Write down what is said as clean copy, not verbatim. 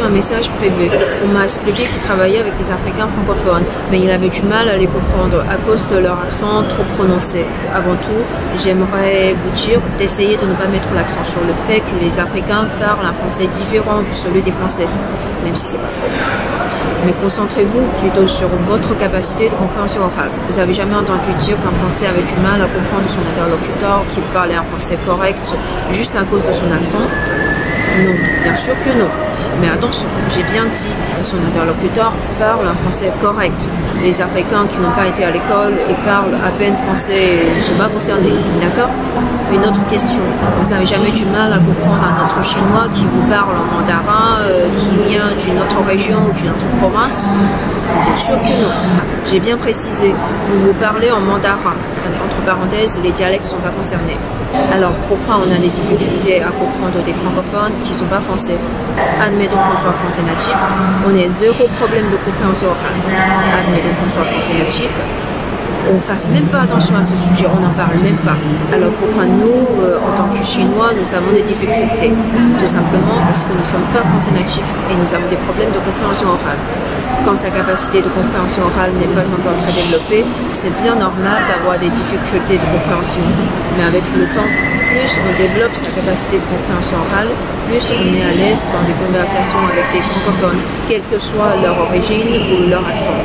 Un message privé. On m'a expliqué qu'il travaillait avec des Africains francophones, mais il avait du mal à les comprendre à cause de leur accent trop prononcé. Avant tout, j'aimerais vous dire d'essayer de ne pas mettre l'accent sur le fait que les Africains parlent un français différent du celui des Français, même si c'est pas faux. Mais concentrez-vous plutôt sur votre capacité de compréhension orale. Vous avez jamais entendu dire qu'un Français avait du mal à comprendre son interlocuteur qui parlait un français correct juste à cause de son accent? Non, bien sûr que non. Mais attention, j'ai bien dit que son interlocuteur parle un français correct. Les Africains qui n'ont pas été à l'école et parlent à peine français ne sont pas concernés, d'accord? Une autre question, vous n'avez jamais du mal à comprendre un autre chinois qui vous parle en mandarin, qui vient d'une autre région ou d'une autre province? Bien sûr que non. J'ai bien précisé, vous parlez en mandarin. Entre parenthèses, les dialectes ne sont pas concernés. Alors, pourquoi on a des difficultés à comprendre des francophones qui ne sont pas français? Admettons qu'on soit français natif, on ait zéro problème de compréhension orale. Admettons qu'on soit français natif, on ne fasse même pas attention à ce sujet, on n'en parle même pas. Alors pourquoi nous, en tant que Chinois, nous avons des difficultés? Tout simplement parce que nous ne sommes pas français natifs et nous avons des problèmes de compréhension orale. Quand sa capacité de compréhension orale n'est pas encore très développée, c'est bien normal d'avoir des difficultés de compréhension. Mais avec le temps, plus on développe sa capacité de compréhension orale, plus on est à l'aise dans des conversations avec des francophones, quelle que soit leur origine ou leur accent.